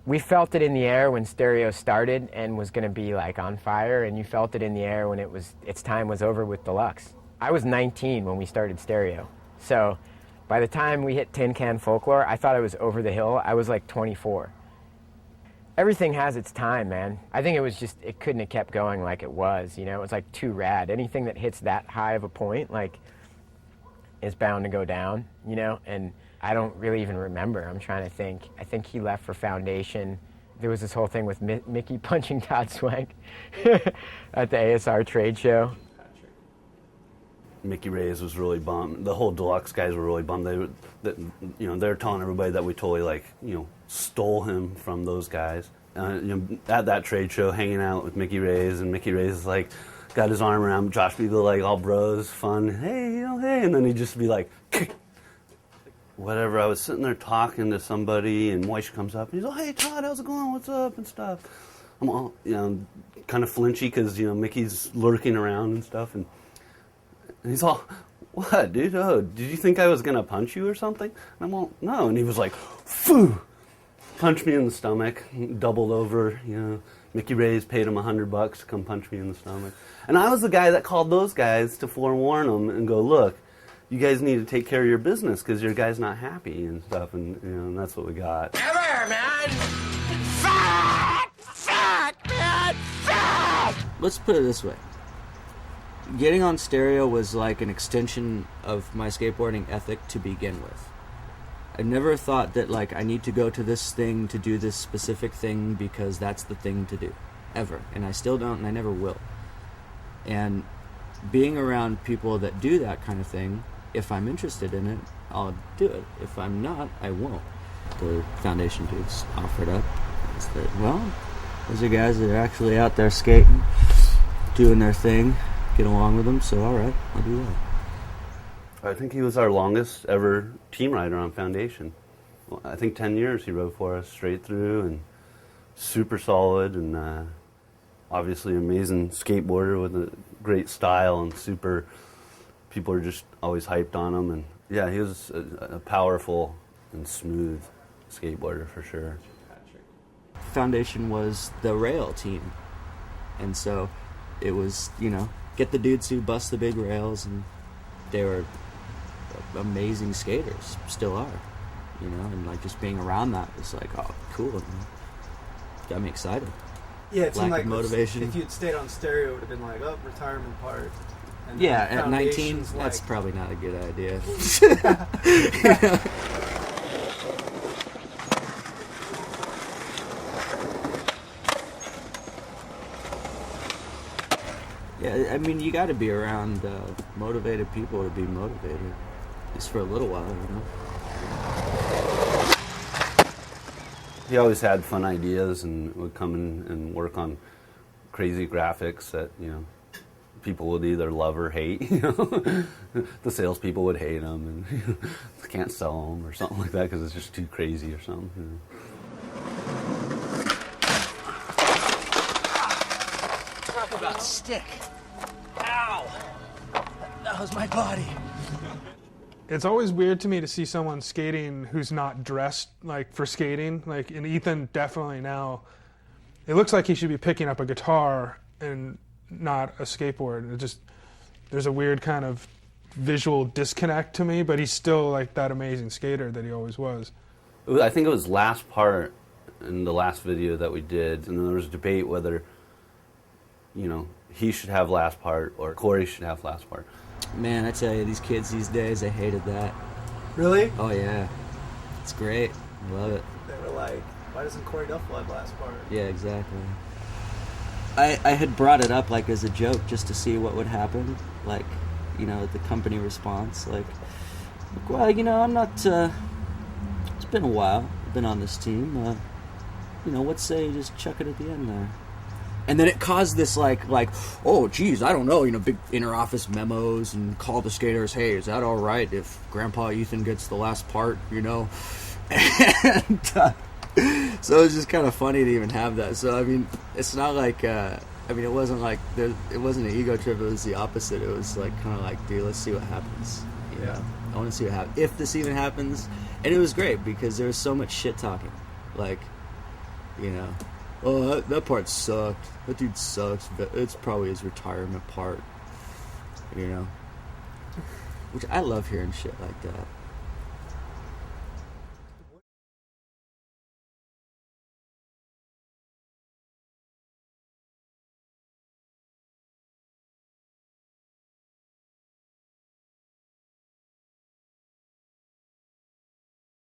We felt it in the air when stereo started and was going to be like on fire, and you felt it in the air when its time was over with deluxe. I was 19 when we started stereo, so by the time we hit Tin Can Folklore, I thought I was over the hill. I was like 24. Everything has its time, man. I think it couldn't have kept going like it was, you know? It was like too rad. Anything that hits that high of a point, like, is bound to go down, you know? And I don't really even remember. I'm trying to think. I think he left for Foundation. There was this whole thing with Mickey punching Todd Swank at the ASR trade show. Mickey Reyes was really bummed. The whole Deluxe guys were really bummed. They were telling everybody that we totally stole him from those guys. At that trade show, hanging out with Mickey Reyes, and Mickey Reyes is got his arm around Josh Beagle, all bros, fun. Hey, hey, and then he'd just be like, whatever. I was sitting there talking to somebody, and Moish comes up, and he's like, "Hey, Todd, how's it going? What's up?" and stuff. I'm all, kind of flinchy because Mickey's lurking around and stuff, and he's all, "What, dude? Oh, did you think I was going to punch you or something?" And I'm all, "No." And he was like, "Phoo!" Punched me in the stomach, doubled over. Mickey Reyes paid him $100 to come punch me in the stomach. And I was the guy that called those guys to forewarn them and go, "Look, you guys need to take care of your business because your guy's not happy," and stuff. And, and that's what we got. Come here, man! Fuck, man! Fuck! Let's put it this way. Getting on stereo was like an extension of my skateboarding ethic to begin with. I never thought that I need to go to this thing to do this specific thing because that's the thing to do, ever. And I still don't, and I never will. And being around people that do that kind of thing, if I'm interested in it, I'll do it. If I'm not, I won't. The Foundation dudes offered up. I said, well, those are guys that are actually out there skating, doing their thing. Get along with them, so all right, I'll do that. I think he was our longest ever team rider on Foundation. Well, I think 10 years he rode for us straight through, and super solid, and obviously amazing skateboarder with a great style, and people are just always hyped on him. And yeah, he was a powerful and smooth skateboarder for sure. Foundation was the rail team, and so it was, get the dudes who bust the big rails, and they were amazing skaters, still are, and just being around that was oh, cool, got me excited. Yeah, it seemed like motivation. If you'd stayed on stereo, it would have been retirement part. And yeah, at 19, that's probably not a good idea. Yeah, I mean, you got to be around motivated people to be motivated, just for a little while, He always had fun ideas and would come in and work on crazy graphics that, people would either love or hate. The salespeople would hate them and can't sell them or something like that because it's just too crazy or something. Talk about stick. Ow! That was my body. It's always weird to me to see someone skating who's not dressed for skating. In Ethan, definitely now, it looks like he should be picking up a guitar and not a skateboard. There's a weird kind of visual disconnect to me, but he's still that amazing skater that he always was. I think it was last part in the last video that we did, and there was a debate whether, he should have last part or Corey should have last part. Man, I tell you, these kids these days, they hated that. Really? Oh, yeah. It's great. I love it. They were like, why doesn't Corey Duffel have last part? Yeah, exactly. I had brought it up as a joke just to see what would happen, the company response. Well, I'm not, it's been a while. I've been on this team. Let's say you just chuck it at the end there. And then it caused this oh geez, I don't know, big inter-office memos and call the skaters, hey, is that all right if Grandpa Ethan gets the last part, And so it was just kind of funny to even have that. So I mean, it's not it wasn't it wasn't an ego trip. It was the opposite. It was kind of dude, let's see what happens. Yeah. I want to see what happens if this even happens. And it was great because there was so much shit talking, You know, oh, that part sucked. That dude sucks. It's probably his retirement part. You know, which I love hearing shit like that.